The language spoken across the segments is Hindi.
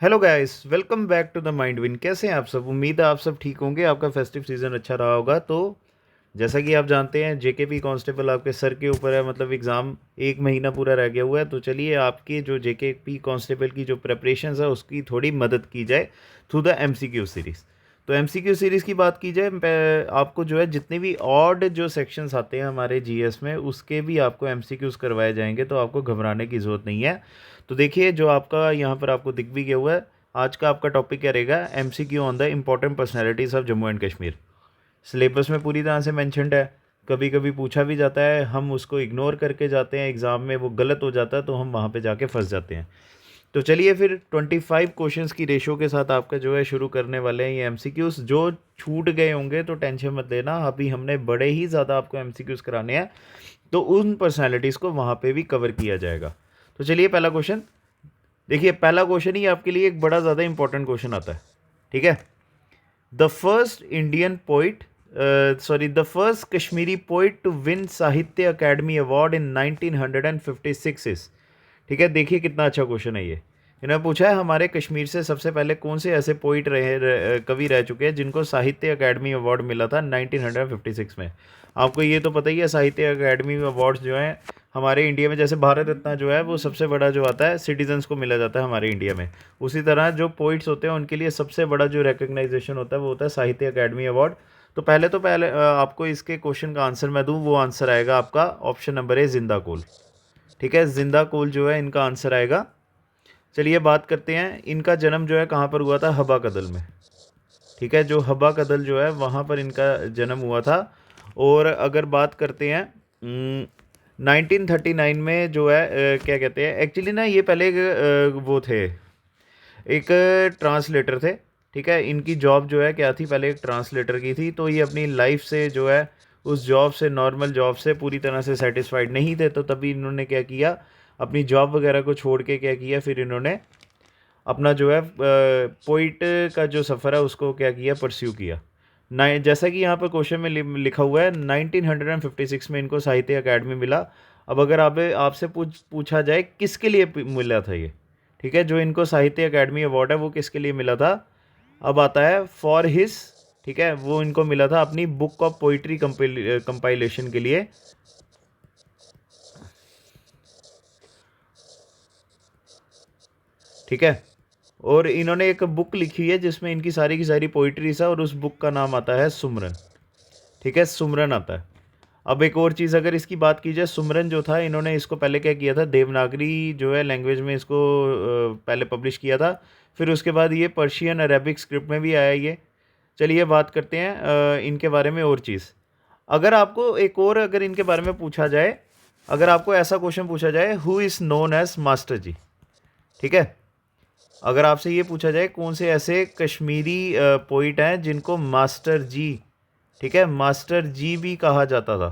Hello guys, welcome back to the mind win. कैसे हैं आप सब? उम्मीद है आप सब ठीक होंगे, आपका फेस्टिव सीज़न अच्छा रहा होगा। तो जैसा कि आप जानते हैं, जेकेपी कांस्टेबल आपके सर के ऊपर है, मतलब एग्ज़ाम एक महीना पूरा रह गया हुआ है। तो चलिए आपकी जो जेकेपी कांस्टेबल की जो प्रेपरेशंस है उसकी थोड़ी मदद की जाए थ्रू द एमसीक्यू सीरीज़। तो एमसीक्यू सीरीज़ की बात की जाए, आपको जो है जितने भी ऑड जो सेक्शंस आते हैं हमारे जीएस में, उसके भी आपको एमसीक्यूज़ करवाए जाएंगे, तो आपको घबराने की ज़रूरत नहीं है। तो देखिए, जो आपका यहाँ पर आपको दिख भी गया हुआ है, आज का आपका टॉपिक क्या रहेगा? MCQ on the important personalities of Jammu and Kashmir. Syllabus में पूरी तरह से मैंशनड है। कभी कभी पूछा भी जाता है, हम उसको इग्नोर करके जाते हैं, एग्ज़ाम में वो गलत हो जाता है, तो हम वहाँ पे जाके फंस जाते हैं। तो चलिए फिर 25 क्वेश्चंस की रेशो के साथ आपका जो है शुरू करने वाले हैं ये एमसीक्यूज़। जो छूट गए होंगे तो टेंशन मत लेना, अभी हमने बड़े ही ज़्यादा आपको एमसीक्यूज़ कराने हैं, तो उन पर्सनैलिटीज़ को वहाँ पे भी कवर किया जाएगा। तो चलिए पहला क्वेश्चन देखिए। पहला क्वेश्चन ही आपके लिए एक बड़ा ज़्यादा इंपॉर्टेंट क्वेश्चन आता है, ठीक है। The first Indian poet the first Kashmiri poet to win Sahitya Akademi award in 1956 is, ठीक है। देखिए कितना अच्छा क्वेश्चन है ये। इन्होंने पूछा है हमारे कश्मीर से सबसे पहले कौन से ऐसे पोइट कवि रह चुके हैं जिनको साहित्य अकेडमी अवार्ड मिला था 1956 में। आपको ये तो पता ही है, साहित्य अकेडमी अवार्ड्स जो हैं हमारे इंडिया में, जैसे भारत रत्न जो है वो सबसे बड़ा जो आता है सिटीजन्स को मिला जाता है हमारे इंडिया में, उसी तरह जो पोइट्स होते हैं उनके लिए सबसे बड़ा जो रिकग्नाइजेशन होता है वो होता है साहित्य अकेडमी अवार्ड। तो पहले आपको इसके क्वेश्चन का आंसर मैं दूं, वो आंसर आएगा आपका ऑप्शन नंबर ए, जिंदा कोल। ठीक है, जिंदा कोल जो है इनका आंसर आएगा। चलिए बात करते हैं, इनका जन्म जो है कहाँ पर हुआ था? हबा कदल में। ठीक है, जो हबा कदल जो है वहाँ पर इनका जन्म हुआ था। और अगर बात करते हैं 1939 में जो है क्या कहते हैं, एक्चुअली ना ये पहले वो थे, एक ट्रांसलेटर थे। ठीक है, इनकी जॉब जो है क्या थी? पहले एक ट्रांसलेटर की थी। तो ये अपनी लाइफ से जो है उस जॉब से, नॉर्मल जॉब से पूरी तरह से सेटिस्फाइड नहीं थे, तो तभी इन्होंने क्या किया, अपनी जॉब वगैरह को छोड़ के क्या किया, फिर इन्होंने अपना जो है पोइट का जो सफ़र है उसको क्या किया, परस्यू किया। जैसा कि यहाँ पर क्वेश्चन में लिखा हुआ है 1956 में इनको साहित्य अकेडमी मिला। अब अगर आपसे पूछा जाए किसके लिए मिला था ये, ठीक है, जो इनको साहित्य अकेडमी अवार्ड है वो किसके लिए मिला था? अब आता है फॉर हिज, ठीक है, वो इनको मिला था अपनी बुक ऑफ पोइट्री कंपाइलेशन के लिए। ठीक है, और इन्होंने एक बुक लिखी है जिसमें इनकी सारी की सारी पोइट्रीज है, और उस बुक का नाम आता है सुमरन। ठीक है, सुमरन आता है। अब एक और चीज़ अगर इसकी बात की जाए, सुमरन जो था इन्होंने इसको पहले क्या किया था, देवनागरी जो है लैंग्वेज में इसको पहले पब्लिश किया था, फिर उसके बाद ये पर्शियन अरेबिक स्क्रिप्ट में भी आया ये। चलिए बात करते हैं इनके बारे में और चीज़। अगर आपको एक और अगर इनके बारे में पूछा जाए, अगर आपको ऐसा क्वेश्चन पूछा जाए, who is known as master ji, ठीक है, अगर आपसे ये पूछा जाए कौन से ऐसे कश्मीरी पोइट हैं जिनको मास्टर जी, ठीक है, मास्टर जी भी कहा जाता था,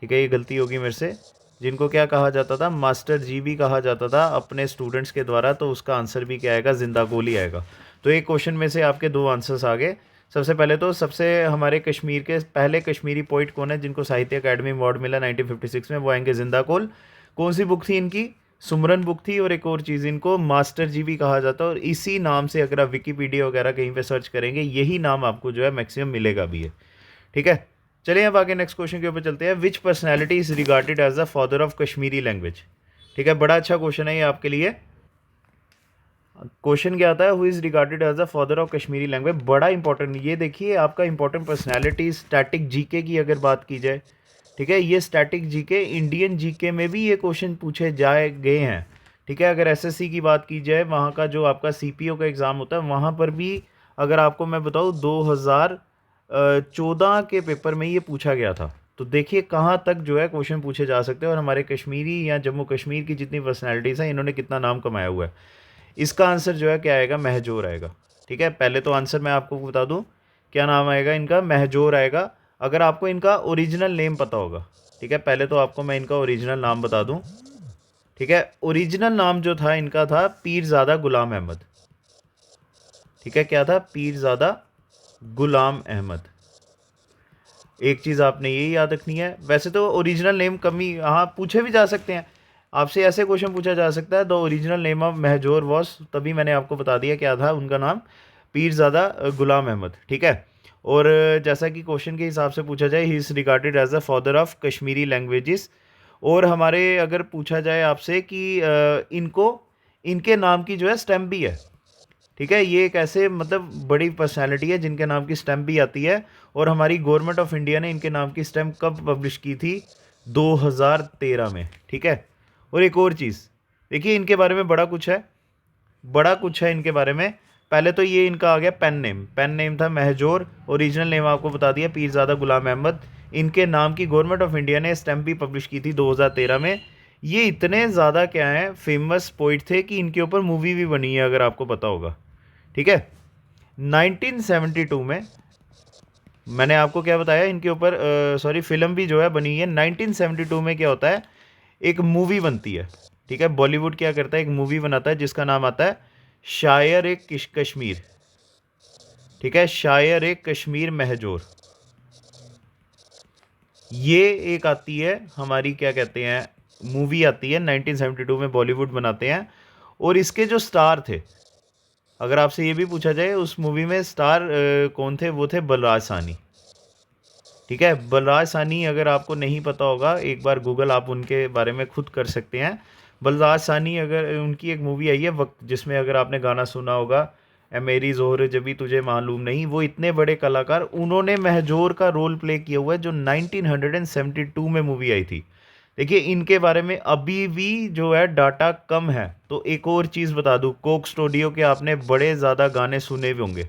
ठीक है, ये गलती होगी मेरे से, जिनको क्या कहा जाता था? मास्टर जी भी कहा जाता था अपने स्टूडेंट्स के द्वारा। तो उसका आंसर भी क्या आएगा? जिंदा कोल ही आएगा। तो एक क्वेश्चन में से आपके दो आंसर्स आ गए। सबसे पहले तो सबसे हमारे कश्मीर के पहले कश्मीरी पोइट कौन है जिनको साहित्य अकादमी अवार्ड मिला 1956 में? वो आएंगे जिंदा कोल। कौन सी बुक थी इनकी? सुमरन बुक थी। और एक और चीज़, इनको मास्टर जी भी कहा जाता है, और इसी नाम से अगर आप विकीपीडिया वगैरह कहीं पे सर्च करेंगे यही नाम आपको जो है मैक्सिमम मिलेगा भी है। ठीक है, चलिए अब आगे नेक्स्ट क्वेश्चन के ऊपर चलते हैं। Which personality is regarded as the father of Kashmiri language? ठीक है, बड़ा अच्छा क्वेश्चन है ये आपके लिए। क्वेश्चन क्या आता है? Who is regarded as the father of Kashmiri language, बड़ा इंपॉर्टेंट। ये देखिए आपका इंपॉर्टेंट पर्सनैलिटी स्टैटिक जीके की अगर बात की जाए, ठीक है, ये स्टैटिक जीके, इंडियन जीके में भी ये क्वेश्चन पूछे जाए गए हैं। ठीक है, अगर एसएससी की बात की जाए, वहाँ का जो आपका सीपीओ का एग्ज़ाम होता है वहाँ पर भी अगर आपको मैं बताऊँ 2014 के पेपर में ये पूछा गया था। तो देखिए कहाँ तक जो है क्वेश्चन पूछे जा सकते हैं, और हमारे कश्मीरी या जम्मू कश्मीर की जितनी पर्सनैलिटीज़ हैं इन्होंने कितना नाम कमाया हुआ है। इसका आंसर जो है क्या आएगा? महजोर आएगा। ठीक है, पहले तो आंसर मैं आपको बता दूं, क्या नाम आएगा इनका? महजोर आएगा। अगर आपको इनका ओरिजिनल नेम पता होगा, ठीक है, पहले तो आपको मैं इनका ओरिजिनल नाम बता दूं। ठीक है, ओरिजिनल नाम जो था इनका था पीरज़ादा गुलाम अहमद। ठीक है, क्या था? पीरज़ादा गुलाम अहमद। एक चीज़ आपने ये याद रखनी है, वैसे तो ओरिजिनल नेम कमी हाँ पूछे भी जा सकते हैं। आपसे ऐसे क्वेश्चन पूछा जा सकता है, the original name of Mahjoor was, तभी मैंने आपको बता दिया क्या था उनका नाम, पीरज़ादा गुलाम अहमद, ठीक है। और जैसा कि क्वेश्चन के हिसाब से पूछा जाए, he is regarded as the father of Kashmiri languages. और हमारे अगर पूछा जाए आपसे कि इनको, इनके नाम की जो है स्टैम्प भी है, ठीक है। ये एक ऐसे मतलब बड़ी पर्सनालिटी है जिनके नाम की स्टैम्प भी आती है। और हमारी गवर्नमेंट ऑफ इंडिया ने इनके नाम की स्टैम्प कब पब्लिश की थी? 2013 में, ठीक है। और एक और चीज़ देखिए, इनके बारे में बड़ा कुछ है, बड़ा कुछ है इनके बारे में। पहले तो ये इनका आ गया पेन नेम, पेन नेम था महजोर, ओरिजिनल नेम आपको बता दिया पीरज़ादा गुलाम अहमद। इनके नाम की गवर्नमेंट ऑफ इंडिया ने स्टैम्प भी पब्लिश की थी 2013 में। ये इतने ज़्यादा क्या हैं, फेमस पोइट थे कि इनके ऊपर मूवी भी बनी है, अगर आपको पता होगा, ठीक है। 1972 में मैंने आपको क्या बताया इनके ऊपर, सॉरी फिल्म भी जो है बनी है। 1972 में क्या होता है, एक मूवी बनती है, ठीक है। बॉलीवुड क्या करता है, एक मूवी बनाता है जिसका नाम आता है शायर एक कश्मीर, ठीक है, शायर एक कश्मीर महजोर। ये एक आती है हमारी, क्या कहते हैं, मूवी आती है 1972 में, बॉलीवुड बनाते हैं। और इसके जो स्टार थे, अगर आपसे ये भी पूछा जाए उस मूवी में स्टार कौन थे, वो थे बलराज साहनी, ठीक है। बलराज साहनी अगर आपको नहीं पता होगा, एक बार गूगल आप उनके बारे में खुद कर सकते हैं। बलराज साहनी, अगर उनकी एक मूवी आई है वक्त, जिसमें अगर आपने गाना सुना होगा, ए मेरी जोहर जबी तुझे मालूम नहीं, वो इतने बड़े कलाकार, उन्होंने महजोर का रोल प्ले किया हुआ है, जो 1972 में मूवी आई थी। देखिए इनके बारे में अभी भी जो है डाटा कम है। तो एक और चीज़ बता दूँ, कोक स्टूडियो के आपने बड़े ज़्यादा गाने सुने भी होंगे।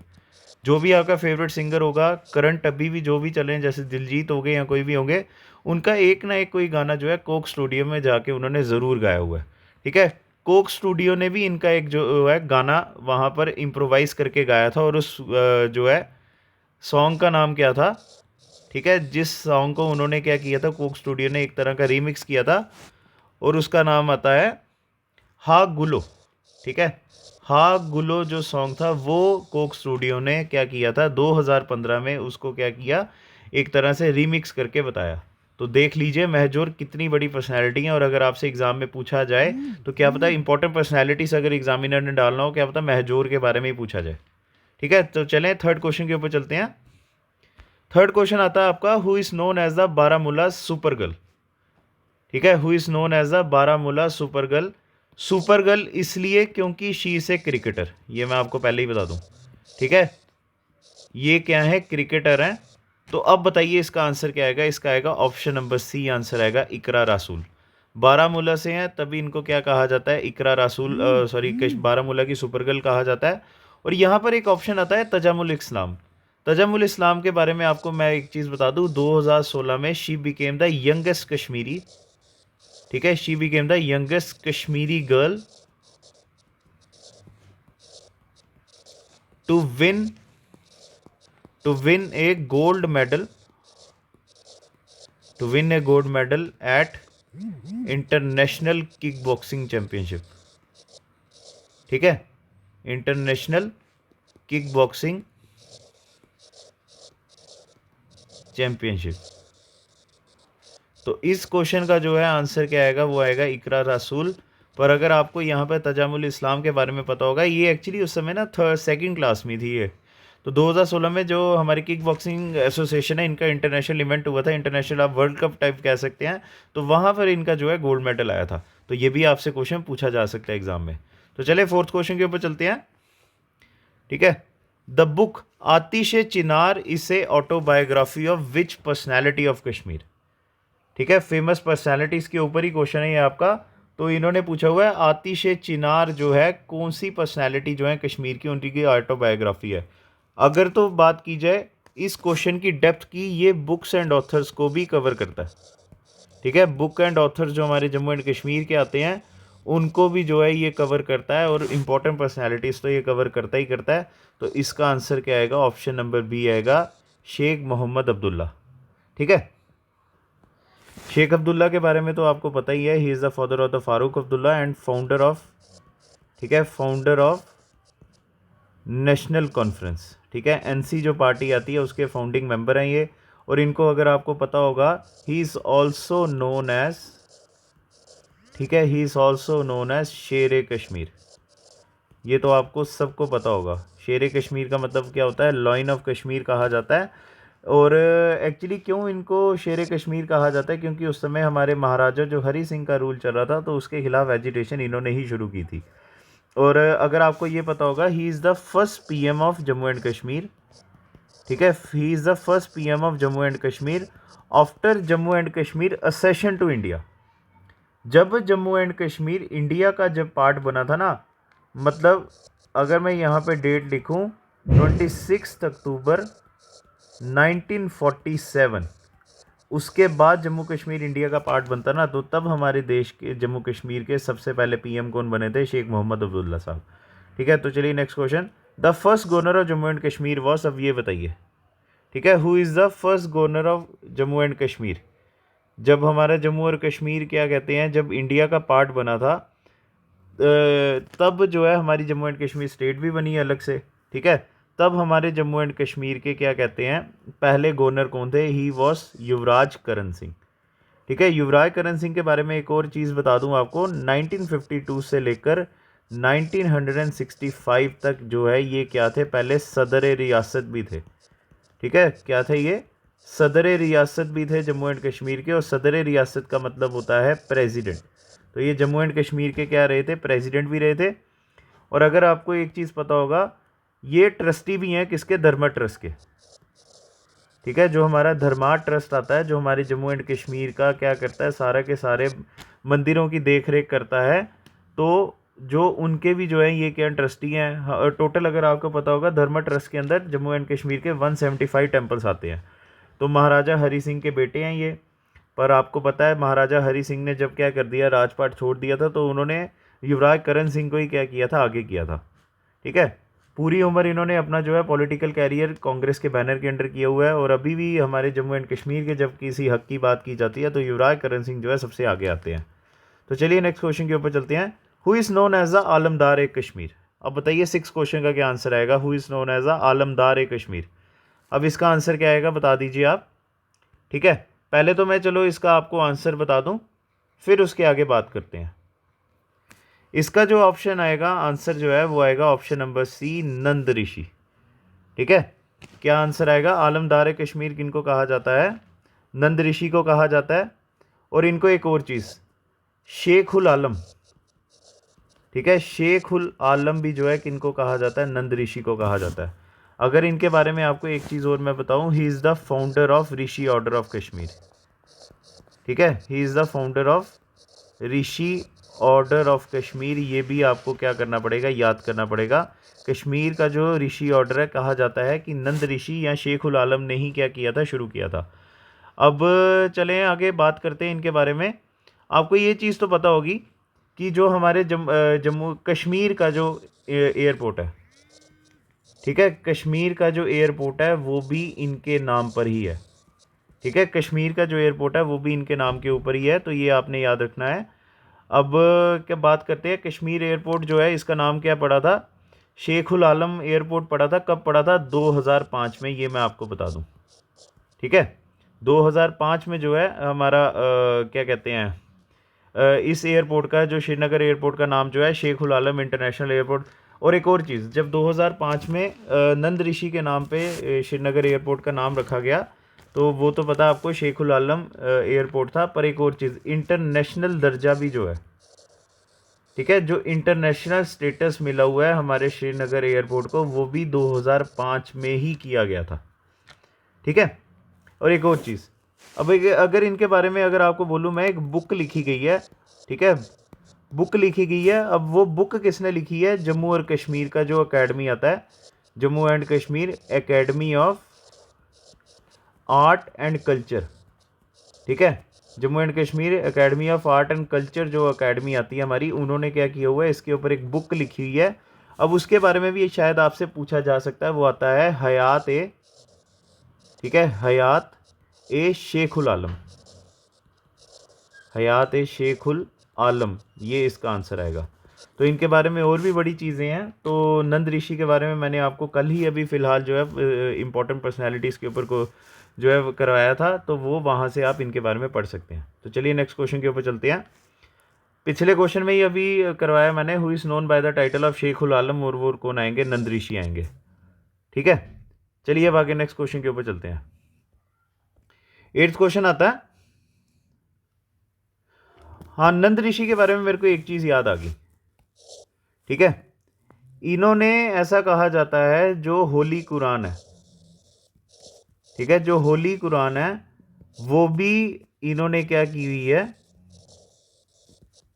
जो भी आपका फेवरेट सिंगर होगा करंट, अभी भी जो भी चल रहे हैं, जैसे दिलजीत हो गए या कोई भी होंगे, उनका एक ना एक कोई गाना जो है कोक स्टूडियो में जाके उन्होंने ज़रूर गाया हुआ है, ठीक है। कोक स्टूडियो ने भी इनका एक जो है गाना वहाँ पर इम्प्रोवाइज़ करके गाया था, और उस जो है सॉन्ग का नाम क्या था, ठीक है। जिस सॉन्ग को उन्होंने क्या किया था, कोक स्टूडियो ने एक तरह का रीमिक्स किया था, और उसका नाम आता है हा गुलो, ठीक है। हा गुलो जो सॉन्ग था, वो कोक स्टूडियो ने क्या किया था 2015 में, उसको क्या किया, एक तरह से रीमिक्स करके बताया। तो देख लीजिए महजोर कितनी बड़ी पर्सनैलिटी है। और अगर आपसे एग्ज़ाम में पूछा जाए तो क्या पता इंपॉर्टेंट पर्सनैलिटीज अगर एग्जामिनर ने डालना हो, क्या पता महजोर के बारे में ही पूछा जाए, ठीक है। तो चलें थर्ड क्वेश्चन के ऊपर चलते हैं। थर्ड क्वेश्चन आता है आपका, who is known as the Baramulla super girl, ठीक है। Who is known as the Baramulla super girl. Super girl इसलिए क्योंकि शी इज़ ए क्रिकेटर, ये मैं आपको पहले ही बता दूं, ठीक है। ये क्या है, क्रिकेटर हैं। तो अब बताइए इसका आंसर क्या आएगा, इसका आएगा ऑप्शन नंबर सी, आंसर आएगा इकरा रासूल। बारामूला से हैं तभी इनको क्या कहा जाता है, इकरा रासूल, सॉरी बारामूला की सुपर गर्ल कहा जाता है। और यहाँ पर एक ऑप्शन आता है तजामुल इस्लाम। तजामुल इस्लाम के बारे में आपको मैं एक चीज़ बता दूं, 2016 में she became the youngest Kashmiri, ठीक है, she became the youngest Kashmiri girl to win a gold medal, to win a gold medal at international kick boxing championship, ठीक है, इंटरनेशनल किक बॉक्सिंग चैंपियनशिप। तो इस क्वेश्चन का जो है आंसर क्या आएगा, वो आएगा इकरा रसूल। पर अगर आपको यहाँ पर तजामुल इस्लाम के बारे में पता होगा, ये एक्चुअली उस समय ना सेकंड क्लास में थी ये। तो 2016 में जो हमारी किक बॉक्सिंग एसोसिएशन है, इनका इंटरनेशनल इवेंट हुआ था, इंटरनेशनल आप वर्ल्ड कप टाइप कह सकते हैं। तो वहाँ पर इनका जो है गोल्ड मेडल आया था। तो ये भी आपसे क्वेश्चन पूछा जा सकता है एग्जाम में। तो चले फोर्थ क्वेश्चन के ऊपर चलते हैं, ठीक है। The book Aatish Chinar is a autobiography of which personality of Kashmir, ठीक है। फेमस पर्सनैलिटीज़ के ऊपर ही क्वेश्चन है ये आपका। तो इन्होंने पूछा हुआ है आतिश चिनार जो है कौन सी पर्सनैलिटी जो है कश्मीर की, उनकी ऑटोबायोग्राफी है। अगर तो बात की जाए इस क्वेश्चन की डेप्थ की, ये बुक्स एंड ऑथर्स को भी कवर करता है, ठीक है। बुक एंड ऑथर्स जो हमारे जम्मू एंड कश्मीर के आते हैं, उनको भी जो है ये कवर करता है, और इम्पोर्टेंट पर्सनैलिटीज़ तो ये कवर करता ही करता है। तो इसका आंसर क्या आएगा, ऑप्शन नंबर बी आएगा, शेख मोहम्मद अब्दुल्ला, ठीक है। शेख अब्दुल्ला के बारे में तो आपको पता ही है, he is the father of the Farooq Abdullah and founder of, ठीक है, फाउंडर ऑफ नेशनल कॉन्फ्रेंस, ठीक है। एनसी जो पार्टी आती है उसके फाउंडिंग मेंबर हैं ये। और इनको अगर आपको पता होगा, he is also known as, ठीक है, he is also known as Sher Kashmir. ये तो आपको सबको पता होगा। शेर कश्मीर का मतलब क्या होता है, लॉइन ऑफ कश्मीर कहा जाता है। और एक्चुअली क्यों इनको शेर कश्मीर कहा जाता है, क्योंकि उस समय हमारे महाराजा जो हरी सिंह का रूल चल रहा था, तो उसके खिलाफ एजिटेशन इन्होंने ही शुरू की थी। और अगर आपको ये पता होगा, he is the first PM of Jammu and Kashmir. ठीक है, he is the first PM of Jammu and Kashmir after Jammu and Kashmir accession to India. जब जम्मू एंड कश्मीर इंडिया का जब पार्ट बना था ना, मतलब अगर मैं यहाँ पे डेट लिखूँ 26 अक्टूबर 1947, उसके बाद जम्मू कश्मीर इंडिया का पार्ट बनता ना, तो तब हमारे देश के जम्मू कश्मीर के सबसे पहले पीएम कौन बने थे, शेख मोहम्मद अब्दुल्ला साहब। ठीक है, तो चलिए next question, the first governor of Jammu and Kashmir was, अब ये बताइए। ठीक है, who is the first governor of Jammu and Kashmir. जब हमारा जम्मू और कश्मीर क्या कहते हैं, जब इंडिया का पार्ट बना था, तब जो है हमारी जम्मू एंड कश्मीर स्टेट भी बनी है अलग से। ठीक है, तब हमारे जम्मू एंड कश्मीर के क्या कहते हैं, पहले गवर्नर कौन थे, ही वॉज युवराज करण सिंह। ठीक है, युवराज करण सिंह के बारे में एक और चीज़ बता दूं आपको, 1952 से लेकर 1965 तक जो है ये क्या थे, पहले सदर रियासत भी थे। ठीक है, क्या थे ये, सदर रियासत भी थे जम्मू एंड कश्मीर के। और सदर रियासत का मतलब होता है प्रेसिडेंट। तो ये जम्मू एंड कश्मीर के क्या रहे थे, प्रेसिडेंट भी रहे थे। और अगर आपको एक चीज़ पता होगा, ये ट्रस्टी भी हैं किसके, धर्मा ट्रस्ट के। ठीक है, जो हमारा धर्मा ट्रस्ट आता है, जो हमारे जम्मू एंड कश्मीर का क्या करता है, सारा के सारे मंदिरों की देख रेख करता है। तो जो उनके भी जो है ये क्या ट्रस्टी हैं। टोटल अगर आपको पता होगा, धर्मा ट्रस्ट के अंदर जम्मू एंड कश्मीर के 175 टेम्पल्स आते हैं। तो महाराजा हरी सिंह के बेटे हैं ये। पर आपको पता है महाराजा हरी सिंह ने जब क्या कर दिया, राजपाट छोड़ दिया था, तो उन्होंने युवराज करण सिंह को ही क्या किया था, आगे किया था। ठीक है, पूरी उम्र इन्होंने अपना जो है पॉलिटिकल कैरियर कांग्रेस के बैनर के अंडर किया हुआ है। और अभी भी हमारे जम्मू एंड कश्मीर के जब किसी हक की बात की जाती है, तो युवराज करण सिंह जो है सबसे आगे आते हैं। तो चलिए नेक्स्ट क्वेश्चन के ऊपर चलते हैं। Who is known as the Alamdar e Kashmir. अब बताइए 6 क्वेश्चन का क्या आंसर आएगा, who is known as the Alamdar e Kashmir. अब इसका आंसर क्या आएगा, बता दीजिए आप। ठीक है, पहले तो मैं चलो इसका आपको आंसर बता दूं, फिर उसके आगे बात करते हैं। इसका जो ऑप्शन आएगा, आंसर जो है वो आएगा ऑप्शन नंबर सी, नंद ऋषि। ठीक है, क्या आंसर आएगा, आलमदार कश्मीर किनको कहा जाता है, नंद ऋषि को कहा जाता है। और इनको एक और चीज़, शेख उल आलम। ठीक है, शेख उल आलम भी जो है किनको कहा जाता है, नंद ऋषि को कहा जाता है। अगर इनके बारे में आपको एक चीज़ और मैं बताऊं, ही is the founder of Rishi order of Kashmir. ठीक है, he is the founder of Rishi order of Kashmir. ये भी आपको क्या करना पड़ेगा, याद करना पड़ेगा। कश्मीर का जो ऋषि ऑर्डर है, कहा जाता है कि नंद ऋषि या शेख उल आलम ने ही क्या किया था, शुरू किया था। अब चलें आगे बात करते हैं इनके बारे में। आपको ये चीज़ तो पता होगी कि जो हमारे जम्मू कश्मीर का जो एयरपोर्ट है, ठीक है, कश्मीर का जो एयरपोर्ट है वो भी इनके नाम पर ही है। ठीक है, कश्मीर का जो एयरपोर्ट है वो भी इनके नाम के ऊपर ही है, तो ये आपने याद रखना है। अब क्या बात करते हैं, कश्मीर एयरपोर्ट जो है इसका नाम क्या पड़ा था, शेख उल आलम एयरपोर्ट पड़ा था। कब पड़ा था, 2005 में, ये मैं आपको बता दूं। ठीक है, 2005 में जो है हमारा क्या कहते हैं, इस एयरपोर्ट का, जो श्रीनगर एयरपोर्ट का नाम जो है शेख उल आलम इंटरनेशनल एयरपोर्ट। और एक और चीज़, जब 2005 में नंद ऋषि के नाम पे श्रीनगर एयरपोर्ट का नाम रखा गया, तो वो तो पता आपको शेख उल आलम एयरपोर्ट था। पर एक और चीज़, इंटरनेशनल दर्जा भी जो है, ठीक है, जो इंटरनेशनल स्टेटस मिला हुआ है हमारे श्रीनगर एयरपोर्ट को, वो भी 2005 में ही किया गया था। ठीक है, और एक और चीज़, अब अगर इनके बारे में अगर आपको बोलूँ मैं, एक बुक लिखी गई है। ठीक है, बुक लिखी गई है। अब वो बुक किसने लिखी है, जम्मू और कश्मीर का जो एकेडमी आता है, Jammu and Kashmir academy of art and culture. ठीक है, Jammu and Kashmir academy of art and culture जो एकेडमी आती है हमारी, उन्होंने क्या किया हुआ है, इसके ऊपर एक बुक लिखी हुई है। अब उसके बारे में भी शायद आपसे पूछा जा सकता है, वो आता है हयात ए, ठीक है, हयात ए शेख उल आलम, हयात ए शेख उल आलम, ये इसका आंसर आएगा। तो इनके बारे में और भी बड़ी चीज़ें हैं। तो नंद ऋषि के बारे में मैंने आपको कल ही अभी फ़िलहाल जो है इम्पोर्टेंट पर्सनैलिटीज़ के ऊपर को जो है करवाया था, तो वो वहाँ से आप इनके बारे में पढ़ सकते हैं। तो चलिए नेक्स्ट क्वेश्चन के ऊपर चलते हैं। पिछले क्वेश्चन में ही अभी करवाया मैंने, who is known by the title of Sheikh ul Alam, और वो कौन आएंगे, नंद ऋषि आएंगे। ठीक है, चलिए अब आगे नेक्स्ट क्वेश्चन के ऊपर चलते हैं। 8th क्वेश्चन आता है, हाँ नंद ऋषि के बारे में मेरे को एक चीज़ याद आ गई। ठीक है, इन्होंने ऐसा कहा जाता है जो होली कुरान है, ठीक है, जो होली कुरान है वो भी इन्होंने क्या की हुई है,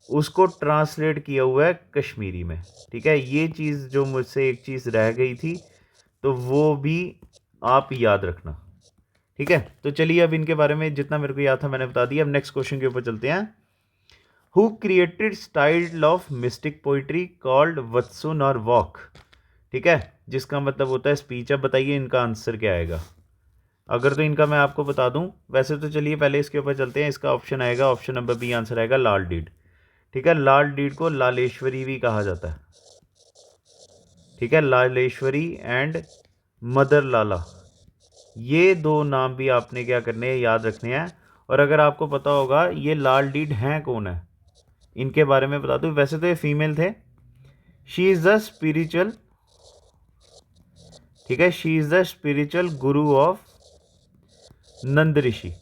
उसको ट्रांसलेट किया हुआ है कश्मीरी में। ठीक है, ये चीज़ जो मुझसे एक चीज़ रह गई थी तो वो भी आप याद रखना। ठीक है, तो चलिए अब इनके बारे में जितना मेरे को याद था मैंने बता दिया। अब नेक्स्ट क्वेश्चन के ऊपर चलते हैं। Who created style of mystic poetry called Vatsun और वॉक? ठीक है, जिसका मतलब होता है स्पीच। अब बताइए इनका आंसर क्या आएगा। अगर तो इनका मैं आपको बता दूं, वैसे तो चलिए पहले इसके ऊपर चलते हैं। इसका ऑप्शन आएगा, ऑप्शन नंबर बी आंसर आएगा लाल डीड। ठीक है, लाल डीड को लालेश्वरी भी कहा जाता है। ठीक है, लालेश्वरी एंड मदर लाला, ये दो नाम भी आपने क्या करने हैं, याद रखने हैं। और अगर आपको पता होगा ये लाल डीड हैं कौन है, इनके बारे में बता दूं। वैसे तो ये फीमेल थे। शी इज़ द स्पिरिचुअल, ठीक है, she is the spiritual Guru of नंद ऋषि।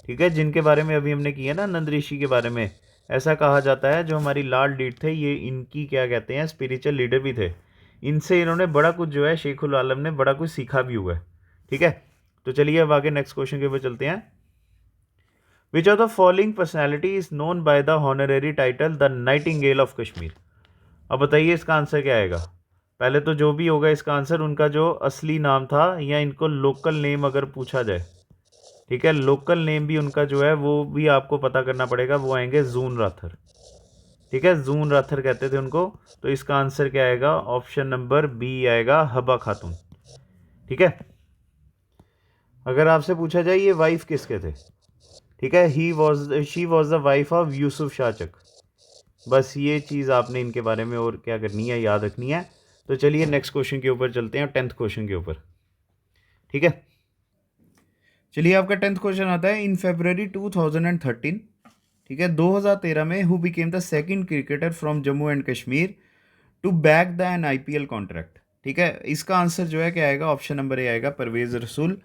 ठीक है, जिनके बारे में अभी हमने किया ना, नंद ऋषि के बारे में ऐसा कहा जाता है जो हमारी लाल डीड थे ये इनकी क्या कहते हैं, स्पिरिचुअल लीडर भी थे। इनसे इन्होंने बड़ा कुछ जो है, शेख उल आलम ने बड़ा कुछ सीखा भी हुआ है। ठीक है, तो चलिए अब आगे नेक्स्ट क्वेश्चन के ऊपर चलते हैं। Which of the following personality is known by the honorary title the nightingale of Kashmir? अब बताइए इसका आंसर क्या आएगा। पहले तो जो भी होगा इसका आंसर, उनका जो असली नाम था, या इनको लोकल नेम अगर पूछा जाए, ठीक है, लोकल नेम भी उनका जो है वो भी आपको पता करना पड़ेगा। वो आएंगे जून राथर। ठीक है, जून राथर कहते थे उनको। तो इसका आंसर क्या आएगा, ऑप्शन नंबर बी आएगा, हबा खातून। ठीक है, अगर आपसे पूछा जाए ये वाइफ किसके थे, ठीक है, she was the wife of Yusuf Shahchak. बस ये चीज़ आपने इनके बारे में और क्या करनी है, याद रखनी है। तो चलिए नेक्स्ट क्वेश्चन के ऊपर चलते हैं, 10th क्वेश्चन के ऊपर। ठीक है, चलिए आपका 10th क्वेश्चन आता है। इन February 2013, ठीक है, 2013 में who became the second cricketer from Jammu and Kashmir to back the an IPL contract? ठीक है, इसका आंसर जो है क्या आएगा, ऑप्शन नंबर ए आएगा, परवेज़ रसूल।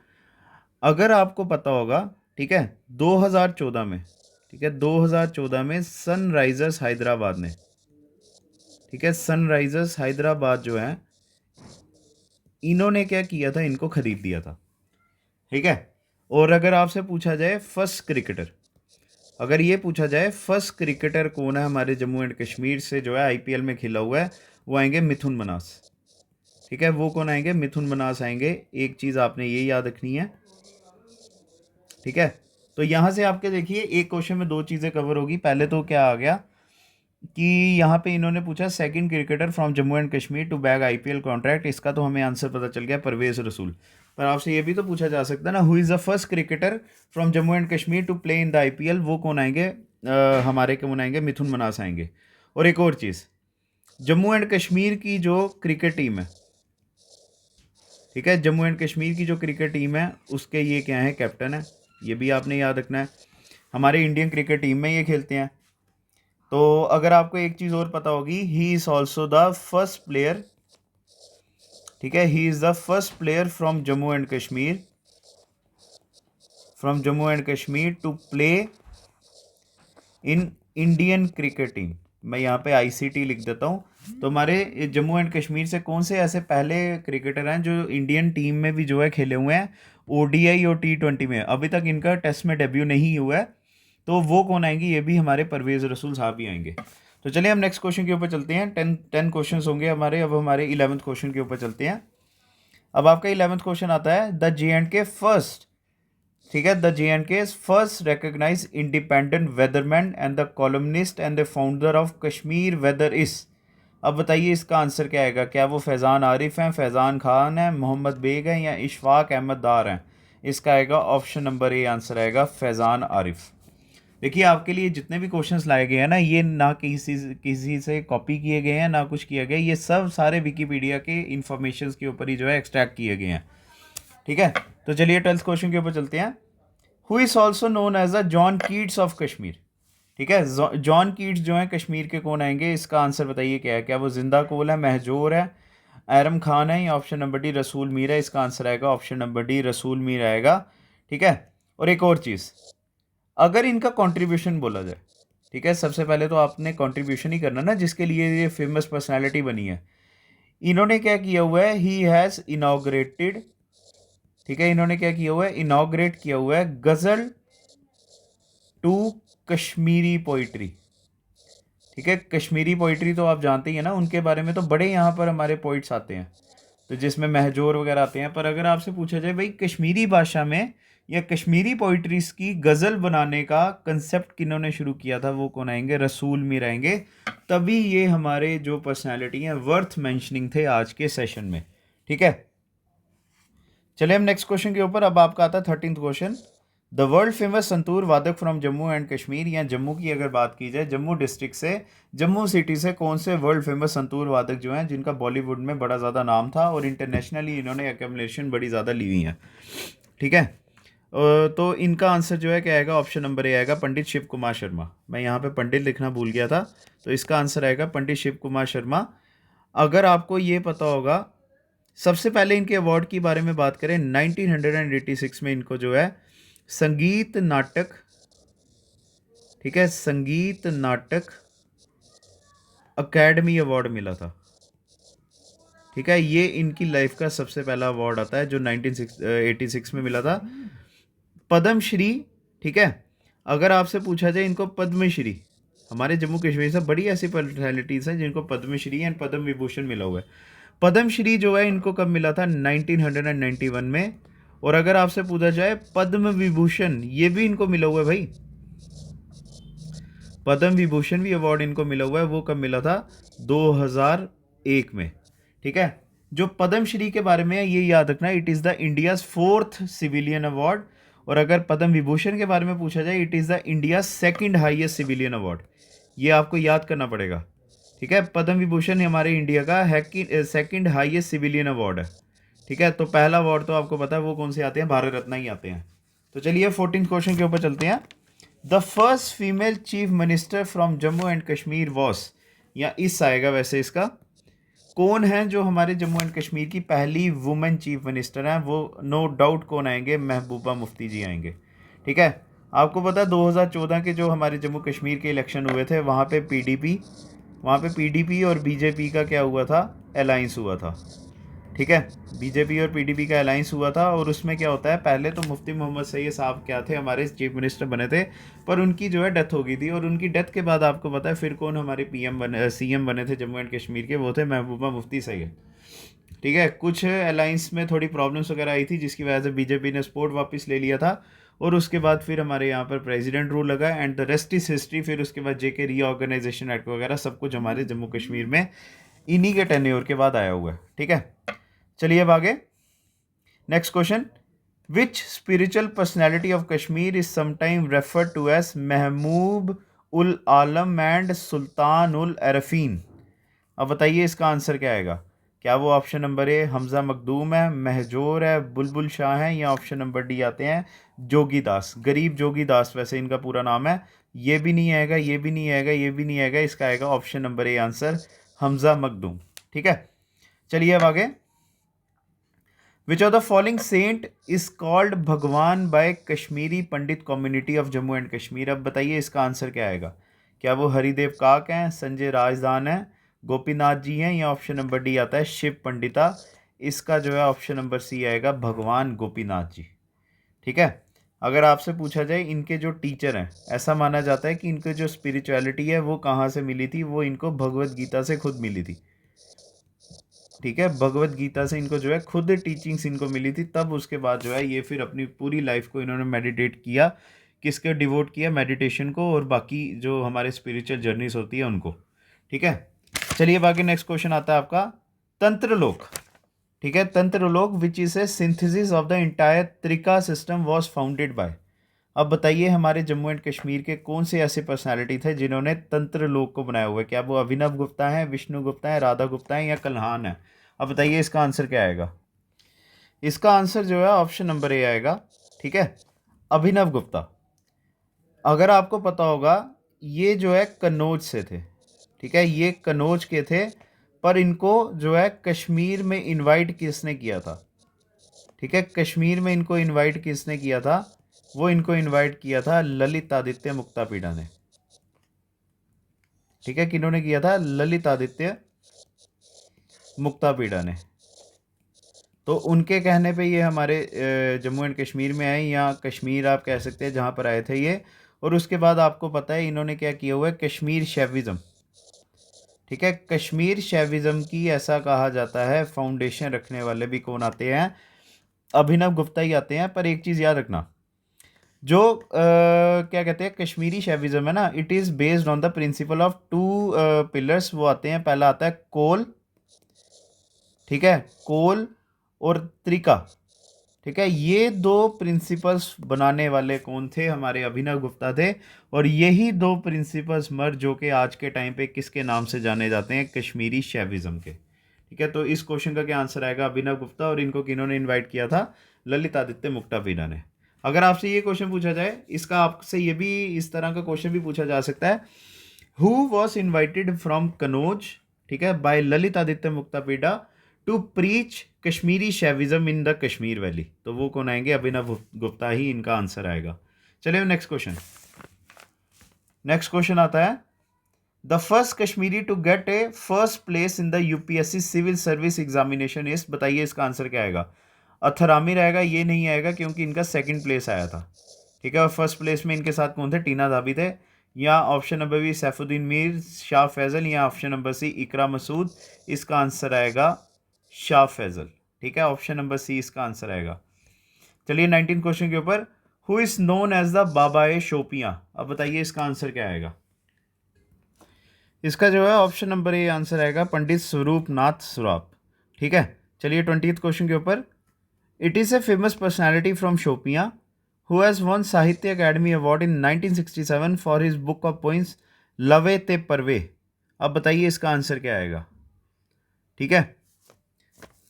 अगर आपको पता होगा, ठीक है, 2014 में, ठीक है, 2014 में सनराइजर्स हैदराबाद ने, ठीक है, सनराइजर्स हैदराबाद जो है इन्होंने क्या किया था, इनको खरीद लिया था। ठीक है, और अगर आपसे पूछा जाए फर्स्ट क्रिकेटर, अगर ये पूछा जाए फर्स्ट क्रिकेटर कौन है हमारे जम्मू एंड कश्मीर से जो है IPL में खेला हुआ है, वो आएंगे मिथुन मनास। ठीक है, वो कौन आएंगे, मिथुन मनास आएंगे। एक चीज़ आपने ये याद रखनी है। ठीक है, तो यहाँ से आपके देखिए एक क्वेश्चन में दो चीज़ें कवर होगी। पहले तो क्या आ गया कि यहाँ पे इन्होंने पूछा second cricketer from Jammu and Kashmir to bag IPL contract, इसका तो हमें आंसर पता चल गया, परवेज़ रसूल। पर आपसे ये भी तो पूछा जा सकता है ना, who is the first cricketer from Jammu and Kashmir to play in the IPL, वो कौन आएंगे, हमारे कौन आएंगे, मिथुन मनास आएंगे। और एक और चीज़, जम्मू एंड कश्मीर की जो क्रिकेट टीम है, ठीक है, जम्मू एंड कश्मीर की जो क्रिकेट टीम है उसके ये क्या है, कैप्टन है। ये भी आपने याद रखना है। हमारे इंडियन क्रिकेट टीम में ये खेलते हैं। तो अगर आपको एक चीज़ और पता होगी, he is also the first player, ठीक है, he is the first player from Jammu and Kashmir, from Jammu and Kashmir to play in Indian cricket team. मैं यहाँ पे ICT लिख देता हूँ। तो हमारे जम्मू एंड कश्मीर से कौन से ऐसे पहले क्रिकेटर हैं जो इंडियन टीम में भी जो है खेले हुए हैं, ODI और T20 में? अभी तक इनका टेस्ट में डेब्यू नहीं हुआ है। तो वो कौन आएंगे, ये भी हमारे परवेज़ रसूल साहब ही आएंगे। तो चलिए हम नेक्स्ट क्वेश्चन के ऊपर चलते हैं। 10 क्वेश्चन होंगे हमारे। अब हमारे 11th क्वेश्चन के ऊपर चलते हैं। अब आपका 11th क्वेश्चन आता है, द J&K फर्स्ट, ठीक है, the J&K first recognise independent weatherman and the columnist and the founder of Kashmir weather is. अब बताइए इसका आंसर क्या आएगा। क्या वो फैज़ान आरिफ हैं, फैज़ान खान हैं, मोहम्मद बेग हैं, या इशफाक अहमद दार हैं? इसका आएगा ऑप्शन नंबर ए आंसर आएगा, फैज़ान आरिफ। देखिए आपके लिए जितने भी क्वेश्चंस लाए गए हैं ना, ये ना किसी से कॉपी किए गए हैं ना कुछ किया गया, ये सब सारे विकीपीडिया के इंफॉर्मेशन के ऊपर ही जो है एक्सट्रैक्ट किए गए हैं। ठीक है, तो चलिए 12th क्वेश्चन के ऊपर चलते हैं। Who is also known as the John Keats of Kashmir? ठीक है। जॉन कीट्स जो है कश्मीर के कौन आएंगे, इसका आंसर बताइए क्या है। क्या वो जिंदा कोल है, महजूर है, आरम खान है, या ऑप्शन नंबर डी रसूल मीर है। इसका आंसर आएगा ऑप्शन नंबर डी रसूल मीर आएगा। ठीक है। और एक और चीज़, अगर इनका कंट्रीब्यूशन बोला जाए, ठीक है, सबसे पहले तो आपने कंट्रीब्यूशन ही करना ना जिसके लिए ये फेमस पर्सनालिटी बनी है। इन्होंने क्या किया हुआ है, ही हैज़ इनॉग्रेटेड, ठीक है, इन्होंने क्या किया हुआ है, इनॉग्रेट किया हुआ है गज़ल टू कश्मीरी पोइट्री। ठीक है, कश्मीरी पोइट्री तो आप जानते ही हैं ना, उनके बारे में तो बड़े यहाँ पर हमारे पोइट्स आते हैं, तो जिसमें महजोर वगैरह आते हैं। पर अगर आपसे पूछा जाए भाई कश्मीरी भाषा में या कश्मीरी पोइट्रीज की गज़ल बनाने का कंसेप्ट किन्होंने शुरू किया था, वो कौन आएंगे, रसूल मीर आएंगे। तभी ये हमारे जो पर्सनैलिटी हैं वर्थ मैंशनिंग थे आज के सेशन में। ठीक है, चलिए हम नेक्स्ट क्वेश्चन के ऊपर। अब आपका आता है 13th question. The world famous santoor वादक फ्रॉम जम्मू एंड कश्मीर, या जम्मू की अगर बात की जाए, जम्मू डिस्ट्रिक्ट से, जम्मू सिटी से कौन से वर्ल्ड फेमस संतूर वादक जो हैं जिनका बॉलीवुड में बड़ा ज़्यादा नाम था और इंटरनेशनली इन्होंने एक्यूमुलेशन बड़ी ज़्यादा ली हुई है। ठीक है, तो इनका आंसर जो है क्या आएगा, ऑप्शन नंबर ए आएगा पंडित शिव कुमार शर्मा। मैं यहाँ पे पंडित लिखना भूल गया था, तो इसका आंसर आएगा पंडित शिव कुमार शर्मा। अगर आपको ये पता होगा, सबसे पहले इनके अवार्ड की बारे में बात करें, 1986 में इनको जो है संगीत नाटक, ठीक है, संगीत नाटक अकेडमी अवार्ड मिला था। ठीक है, ये इनकी लाइफ का सबसे पहला अवार्ड आता है जो 1986 में मिला था, पद्मश्री। ठीक है, अगर आपसे पूछा जाए इनको पद्मश्री, हमारे जम्मू कश्मीर से बड़ी ऐसी पर्सनैलिटीज़ हैं जिनको पद्मश्री एंड पद्म विभूषण मिला हुआ है। पद्मश्री जो है इनको कब मिला था, 1991 में। और अगर आपसे पूछा जाए पद्म विभूषण, ये भी इनको मिला हुआ है भाई, पद्म विभूषण भी अवार्ड इनको मिला हुआ है। वो कब मिला था, 2001 में। ठीक है, जो पद्मश्री के बारे में है ये याद रखना, it is the India's 4th civilian award. और अगर पद्म विभूषण के बारे में पूछा जाए, it is the India 2nd highest civilian award. ये आपको याद करना पड़ेगा। ठीक है, पद्म विभूषण हमारे इंडिया का 2nd हाईएस्ट सिविलियन अवार्ड है। ठीक है, तो पहला अवार्ड तो आपको पता है वो कौन से आते हैं, भारत रत्न ही आते हैं। तो चलिए 14th क्वेश्चन के ऊपर चलते हैं। The first female chief minister from Jammu and Kashmir was, या इस आएगा वैसे इसका, कौन है जो हमारे जम्मू एंड कश्मीर की पहली वुमेन चीफ मिनिस्टर हैं, वो नो डाउट कौन आएंगे, महबूबा मुफ्ती जी आएंगे। ठीक है, आपको पता है 2014 के जो हमारे जम्मू कश्मीर के इलेक्शन हुए थे, वहाँ पे पीडीपी और बीजेपी का क्या हुआ था, अलायंस हुआ था। ठीक है, बीजेपी और पीडीपी का अलायंस हुआ था, और उसमें क्या होता है, पहले तो मुफ्ती मोहम्मद सईद साहब क्या थे, हमारे चीफ मिनिस्टर बने थे, पर उनकी जो है डेथ हो गई थी। और उनकी डेथ के बाद आपको पता है फिर कौन हमारे सीएम बने थे जम्मू एंड कश्मीर के, वो थे महबूबा मुफ्ती सईद। ठीक है, कुछ अलायंस में थोड़ी प्रॉब्लम्स वगैरह आई थी जिसकी वजह से बीजेपी ने सपोर्ट वापस ले लिया था, और उसके बाद फिर हमारे यहाँ पर प्रेसिडेंट रूल लगा, and the rest is history. फिर उसके बाद जेके रीऑर्गेनाइजेशन एक्ट वगैरह सब कुछ हमारे जम्मू कश्मीर में इन्हीं के टेन्योर के बाद आया हुआ है। ठीक है, चलिए अब आगे next question. Which spiritual personality of Kashmir is sometime referred to as Mahboob ul Alam and Sultan ul Arifeen. अब बताइए इसका आंसर क्या आएगा। क्या वो option number A Hamza Makhdoom है, महजोर है, बुलबुल शाह है, या ऑप्शन नंबर डी आते हैं जोगी दास, गरीब जोगी दास वैसे इनका पूरा नाम है। ये भी नहीं आएगा, ये भी नहीं आएगा, ये भी नहीं आएगा, इसका आएगा option number A answer Hamza Makhdoom. ठीक है, चलिए अब आगे। Which of the following saint is called Bhagwan by Kashmiri Pandit community of Jammu and Kashmir. अब बताइए इसका आंसर क्या आएगा। क्या वो हरिदेव काक हैं, संजय राजदान है, गोपीनाथ जी हैं, या ऑप्शन नंबर डी आता है शिव पंडिता। इसका जो है ऑप्शन नंबर सी आएगा भगवान गोपीनाथ जी। ठीक है, अगर आपसे पूछा जाए इनके जो टीचर हैं, ऐसा माना जाता है कि इनकी जो स्पिरिचुअलिटी है वो कहाँ से मिली थी, वो इनको भगवत गीता से खुद मिली थी। ठीक है, भगवत गीता से इनको जो है खुद टीचिंग्स इनको मिली थी, तब उसके बाद जो है ये फिर अपनी पूरी लाइफ को इन्होंने मेडिटेट किया, किसके डिवोट किया, मेडिटेशन को, और बाकी जो हमारे स्पिरिचुअल जर्नीज होती है उनको। ठीक है, चलिए बाकी नेक्स्ट क्वेश्चन आता है आपका तंत्रलोक। ठीक है, Tantraloka which is a synthesis of the entire Trika system was founded by. अब बताइए हमारे जम्मू एंड कश्मीर के कौन से ऐसे पर्सनालिटी थे जिन्होंने तंत्रलोक को बनाया हुआ है। क्या वो अभिनव गुप्ता है, विष्णु गुप्ता है, राधा गुप्ता है, या कल्हान है। अब बताइए इसका आंसर क्या आएगा। इसका आंसर जो है ऑप्शन नंबर ए आएगा। ठीक है, अभिनव गुप्ता। अगर आपको पता होगा ये जो है कन्नौज से थे, ठीक है, ये कन्नौज के थे, पर इनको जो है कश्मीर में इनवाइट किसने किया था, ठीक है, कश्मीर में इनको इनवाइट किसने किया था, वो इनको इनवाइट किया था ललित आदित्य मुक्तापीड़ा ने, ठीक है, किन्होंने किया था, ललित आदित्य मुक्तापीड़ा ने। तो उनके कहने पे ये हमारे जम्मू एंड कश्मीर में आए, या कश्मीर आप कह सकते हैं जहाँ पर आए थे ये। और उसके बाद आपको पता है इन्होंने क्या किया हुआ है, कश्मीर शैविज़म, ठीक है, कश्मीर शैविज़म की ऐसा कहा जाता है फाउंडेशन रखने वाले भी कौन आते हैं, अभिनव गुप्ता ही आते हैं। पर एक चीज़ याद रखना, जो क्या कहते हैं कश्मीरी शैविज़म है ना, it is based on the principle of two pillars. वो आते हैं, पहला आता है कोल, ठीक है, कोल और त्रिका, ठीक है, ये दो प्रिंसिपल्स बनाने वाले कौन थे, हमारे अभिनव गुप्ता थे। और यही दो प्रिंसिपल्स मर्ज जो कि आज के टाइम पे किसके नाम से जाने जाते हैं, कश्मीरी शैविज़म के, ठीक है। तो इस क्वेश्चन का क्या आंसर आएगा, अभिनव गुप्ता, और इनको किन्होंने इनवाइट किया था, ललित आदित्य मुक्तापीड़ा ने। अगर आपसे ये क्वेश्चन पूछा जाए, इसका आपसे ये भी इस तरह का क्वेश्चन भी पूछा जा सकता है, who was invited from Kannauj, ठीक है, by Lalitaditya Muktapida to preach Kashmiri Shaivism in the Kashmir valley, तो वो कौन आएंगे, अभिनव गुप्ता ही इनका आंसर आएगा। चलिए नेक्स्ट क्वेश्चन। नेक्स्ट क्वेश्चन आता है, the first Kashmiri to get a first place in the UPSC civil service examination is, बताइए इसका आंसर क्या आएगा। अथरामिर आएगा, ये नहीं आएगा क्योंकि इनका सेकंड प्लेस आया था, ठीक है, और फर्स्ट प्लेस में इनके साथ कौन थे, टीना धाबी थे। या option number B Saifuddin Mir, Shah Faesal, या option number C Iqra Masood. इसका आंसर आएगा शाह फैज़ल, ठीक है, ऑप्शन नंबर सी इसका आंसर आएगा। चलिए 19 क्वेश्चन के ऊपर, who is known as the Baba e Shopian, अब बताइए इसका आंसर क्या आएगा। इसका जो है ऑप्शन नंबर ए आंसर आएगा, पंडित स्वरूप नाथ सुराप, ठीक है। चलिए 20th क्वेश्चन के ऊपर, it is a famous personality from Shopian who has won Sahitya Academy Award in 1967 for his book of poems लवे ते परवे। अब बताइए इसका आंसर क्या आएगा, ठीक है,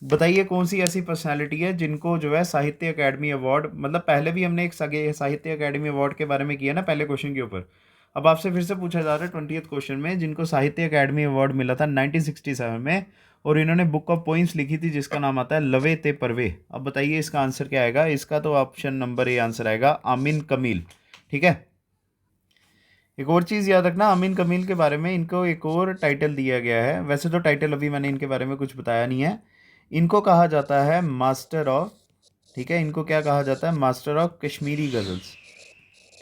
बताइए कौन सी ऐसी पर्सनालिटी है जिनको जो है साहित्य अकेडमी अवार्ड, मतलब पहले भी हमने एक साहित्य अकेडमी अवार्ड के बारे में किया ना पहले क्वेश्चन के ऊपर, अब आपसे फिर से पूछा जा रहा है 20th क्वेश्चन में, जिनको साहित्य अकेडमी अवार्ड मिला था 1967 में, और इन्होंने बुक ऑफ पोइम्स लिखी थी जिसका नाम आता है लवे ते परवे। अब बताइए इसका आंसर क्या आएगा, इसका तो ऑप्शन नंबर ए आंसर आएगा, आमिन कमील, ठीक है। एक और चीज़ याद रखना, आमिन कमील के बारे में इनको एक और टाइटल दिया गया है, वैसे तो टाइटल अभी मैंने इनके बारे में कुछ बताया नहीं है। इनको कहा जाता है मास्टर ऑफ, ठीक है, इनको क्या कहा जाता है, मास्टर ऑफ कश्मीरी गज़ल्स,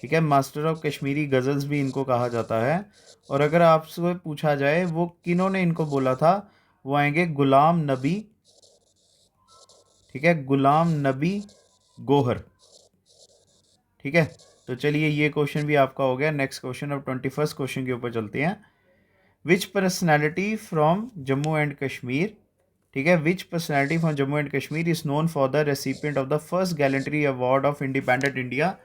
ठीक है, मास्टर ऑफ कश्मीरी गज़ल्स भी इनको कहा जाता है। और अगर आपसे पूछा जाए वो किन्होंने इनको बोला था, वो आएंगे गुलाम नबी, ठीक है, गुलाम नबी गोहर, ठीक है। तो चलिए ये क्वेश्चन भी आपका हो गया। नेक्स्ट क्वेश्चन, अब 21st क्वेश्चन के ऊपर चलते हैं। Which personality from Jammu and Kashmir, ठीक है, which personality from Jammu and Kashmir is known for the recipient of the first gallantry award of independent India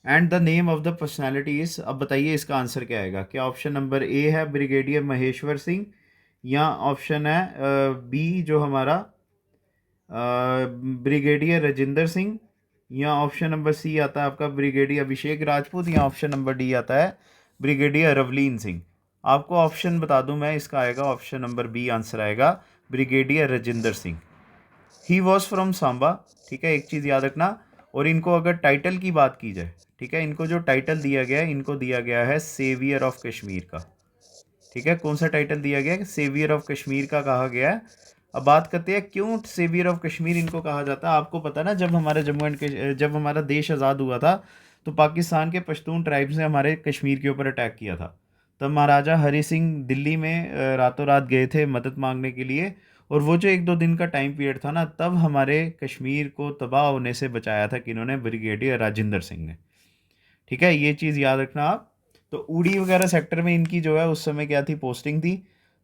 and the name of the personality is. अब बताइए इसका आंसर क्या आएगा, क्या ऑप्शन नंबर ए है ब्रिगेडियर महेश्वर सिंह, या ऑप्शन है बी जो हमारा ब्रिगेडियर राजिंदर सिंह, या ऑप्शन नंबर सी आता है आपका ब्रिगेडियर अभिषेक राजपूत, या ऑप्शन नंबर डी आता है ब्रिगेडियर रवलीन सिंह। आपको ऑप्शन बता दूं मैं, इसका आएगा ऑप्शन नंबर बी आंसर आएगा, brigadier Rajinder Singh. He was from Samba, ठीक है, एक चीज़ याद रखना। और इनको अगर टाइटल की बात की जाए, ठीक है, इनको जो टाइटल दिया गया है, इनको दिया गया है सेवियर ऑफ कश्मीर का, ठीक है, कौन सा टाइटल दिया गया है, सेवियर ऑफ कश्मीर का कहा गया है। अब बात करते हैं क्यों सेवियर ऑफ कश्मीर इनको कहा जाता है। आपको पता ना, जब हमारे जब हमारा देश आज़ाद हुआ था, तो पाकिस्तान के पश्तून ट्राइब्स ने हमारे कश्मीर के ऊपर अटैक किया था। तब महाराजा हरी सिंह दिल्ली में रातों रात गए थे मदद मांगने के लिए, और वो जो 1-2 दिन का टाइम पीरियड था ना, तब हमारे कश्मीर को तबाह होने से बचाया था किन्होंने, ब्रिगेडियर राजिंदर सिंह ने, ठीक है, ये चीज़ याद रखना आप। तो उड़ी वगैरह सेक्टर में इनकी जो है उस समय क्या थी, पोस्टिंग थी।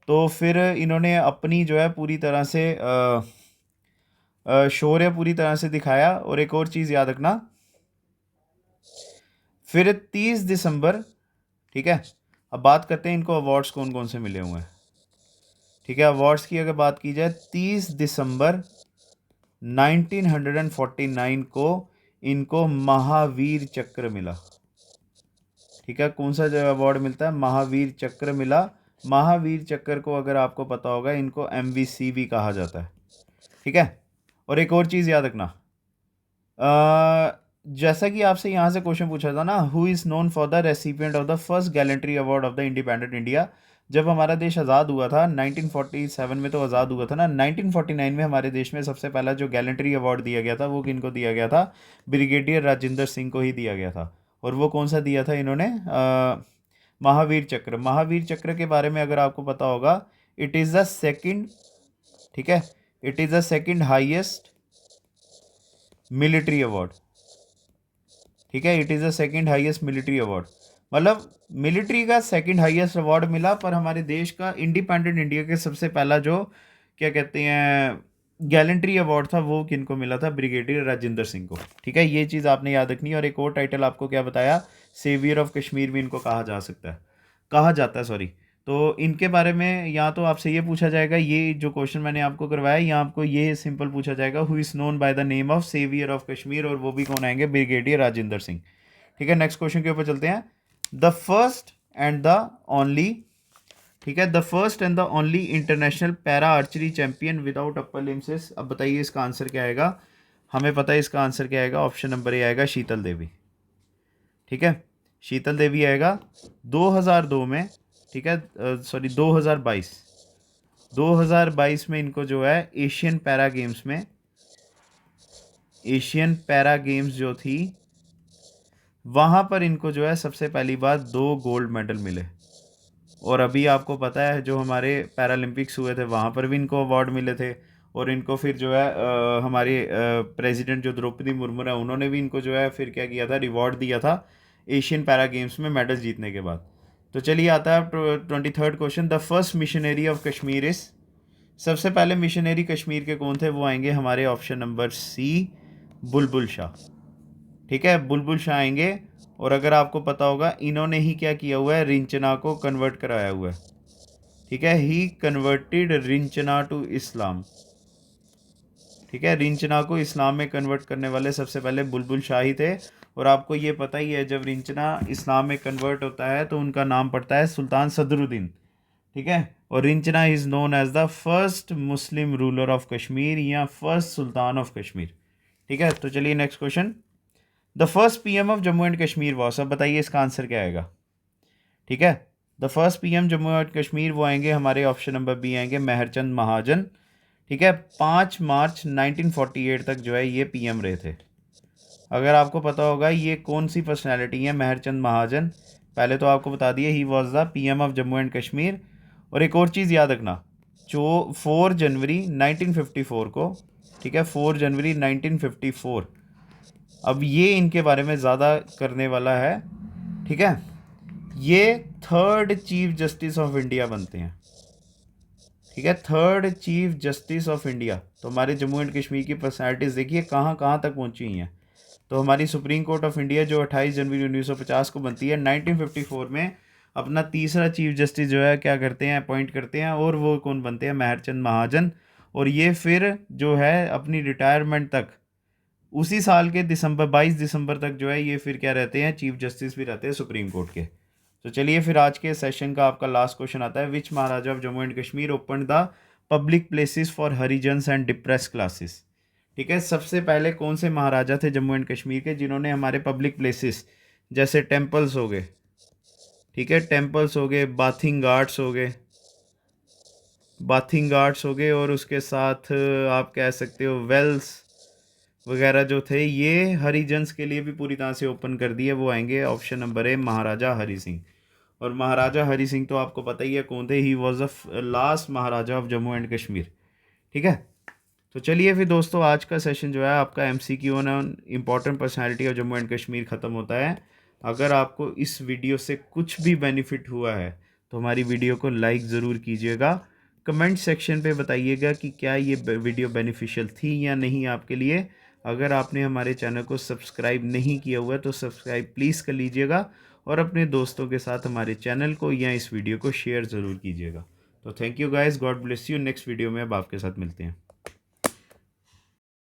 तो फिर इन्होंने अपनी जो है पूरी तरह से शौर्य पूरी तरह से दिखाया। और एक और चीज़ याद रखना, फिर 30 दिसंबर, ठीक है, अब बात करते हैं इनको अवार्ड्स कौन कौन से मिले हुए हैं, ठीक है। अवार्ड्स की अगर बात की जाए, 30 दिसंबर 1949 को इनको महावीर चक्र मिला, ठीक है, कौन सा जो अवार्ड मिलता है, महावीर चक्र मिला। महावीर चक्र को अगर आपको पता होगा इनको MVC भी कहा जाता है। ठीक है, और एक और चीज़ याद रखना, जैसा कि आपसे यहाँ से क्वेश्चन पूछा था ना, who is known for the recipient of the first gallantry award of the independent India. जब हमारा देश आज़ाद हुआ था 1947 में, तो आज़ाद हुआ था ना, 1949 में हमारे देश में सबसे पहला जो गैलेंट्री अवार्ड दिया गया था वो किनको दिया गया था, ब्रिगेडियर राजेंद्र सिंह को ही दिया गया था। और वो कौन सा दिया था इन्होंने, महावीर चक्र। महावीर चक्र के बारे में अगर आपको पता होगा, इट इज़ द सेकंड, ठीक है, it is the second highest military award. ठीक है, it is the second highest military award, मतलब मिलिट्री का सेकंड हाईएस्ट अवार्ड मिला, पर हमारे देश का इंडिपेंडेंट इंडिया के सबसे पहला जो क्या कहते हैं गैलेंट्री अवार्ड था वो किनको मिला था, ब्रिगेडियर राजेंद्र सिंह को। ठीक है, ये चीज़ आपने याद रखनी है। और एक और टाइटल आपको क्या बताया, सेवियर ऑफ कश्मीर भी इनको कहा जा सकता है, कहा जाता है, सॉरी। तो इनके बारे में या तो आपसे ये पूछा जाएगा, ये जो क्वेश्चन मैंने आपको करवाया, या आपको ये सिंपल पूछा जाएगा, who is known by the name of saviour of Kashmir, और वो भी कौन आएंगे, ब्रिगेडियर राजेंद्र सिंह। ठीक है, नेक्स्ट क्वेश्चन के ऊपर चलते हैं। The first and the only, ठीक है, the first and the only international para archery champion without upper limbs. अब बताइए इसका आंसर क्या आएगा, हमें पता है इसका आंसर क्या आएगा, ऑप्शन नंबर ए आएगा, शीतल देवी। ठीक है, शीतल देवी आएगा 2002 में। ठीक है, सॉरी 2022 में इनको जो है एशियन पैरा गेम्स में, एशियन पैरा गेम्स जो थी वहाँ पर इनको जो है सबसे पहली बार 2 गोल्ड मेडल मिले। और अभी आपको पता है जो हमारे पैरालंपिक्स हुए थे वहाँ पर भी इनको अवार्ड मिले थे, और इनको फिर जो है हमारे प्रेसिडेंट जो द्रौपदी मुर्मू है उन्होंने भी इनको जो है फिर क्या किया था, रिवॉर्ड दिया था एशियन पैरा गेम्स में मेडल जीतने के बाद। तो चलिए आता है 23rd question, the first missionary of Kashmir is. सबसे पहले मिशनरी कश्मीर के कौन थे, वो आएंगे हमारे ऑप्शन नंबर सी, बुलबुल शाह। ठीक है, बुलबुल शाह आएंगे। और अगर आपको पता होगा इन्होंने ही क्या किया हुआ है, रिंचना को कन्वर्ट कराया हुआ है। ठीक है, ही कन्वर्टेड रिंचना टू इस्लाम। ठीक है, रिंचना को इस्लाम में कन्वर्ट करने वाले सबसे पहले बुलबुल शाह ही थे। और आपको ये पता ही है जब रिंचना इस्लाम में कन्वर्ट होता है तो उनका नाम पड़ता है सुल्तान सदरुद्दीन। ठीक है, और Rinchana is known as the first Muslim ruler of Kashmir या फर्स्ट सुल्तान ऑफ कश्मीर। ठीक है, तो चलिए next question, the first PM of Jammu and Kashmir was. अब बताइए इसका आंसर क्या आएगा। ठीक है, the first PM Jammu and Kashmir वो आएंगे हमारे ऑप्शन नंबर बी आएंगे, मेहरचंद महाजन। ठीक है, 5 मार्च 1948 तक जो है ये PM रहे थे। अगर आपको पता होगा ये कौन सी पर्सनैलिटी है मेहरचंद महाजन, पहले तो आपको बता दिए he was the PM of Jammu and Kashmir. और एक और चीज़ याद रखना, जो 4 जनवरी 1954 को, ठीक है 4 जनवरी 1954, अब ये इनके बारे में ज़्यादा करने वाला है। ठीक है, ये 3rd chief justice of India बनते हैं। ठीक है, 3rd chief justice of India. तो हमारे जम्मू एंड कश्मीर की पर्सनैलिटीज़ देखिए कहाँ कहाँ तक पहुँची हुई हैं। तो हमारी सुप्रीम कोर्ट ऑफ इंडिया जो 28 जनवरी 1950 को बनती है, 1954 में अपना तीसरा चीफ जस्टिस जो है क्या करते हैं, अपॉइंट करते हैं, और वो कौन बनते हैं, मेहरचंद महाजन। और ये फिर जो है अपनी रिटायरमेंट तक उसी साल के 22 दिसंबर तक जो है ये फिर क्या रहते हैं, चीफ जस्टिस भी रहते हैं सुप्रीम कोर्ट के। तो चलिए फिर आज के सेशन का आपका लास्ट क्वेश्चन आता है, which maharaja of Jammu and Kashmir open the public places for Harijans and depress classes. ठीक है, सबसे पहले कौन से महाराजा थे जम्मू एंड कश्मीर के जिन्होंने हमारे पब्लिक प्लेसेस जैसे टेम्पल्स हो गए, ठीक है टेम्पल्स हो गए, बाथिंग घाट्स हो गए, बाथिंग घाट्स हो गए, और उसके साथ आप कह सकते हो वेल्स वगैरह जो थे, ये हरिजन्स के लिए भी पूरी तरह से ओपन कर दिए। वो आएंगे ऑप्शन नंबर ए, महाराजा हरि सिंह। और महाराजा हरि सिंह तो आपको पता ही है कौन थे, he was the last Maharaja of Jammu and Kashmir. ठीक है, तो चलिए फिर दोस्तों आज का सेशन जो है आपका MCQ on important personality of Jammu and Kashmir ख़त्म होता है। अगर आपको इस वीडियो से कुछ भी बेनिफिट हुआ है तो हमारी वीडियो को लाइक ज़रूर कीजिएगा, कमेंट सेक्शन पे बताइएगा कि क्या ये वीडियो बेनिफिशियल थी या नहीं आपके लिए। अगर आपने हमारे चैनल को सब्सक्राइब नहीं किया हुआ है तो सब्सक्राइब प्लीज़ कर लीजिएगा, और अपने दोस्तों के साथ हमारे चैनल को या इस वीडियो को शेयर ज़रूर कीजिएगा। तो thank you guys, God bless you. Next video में अब आपके साथ मिलते हैं।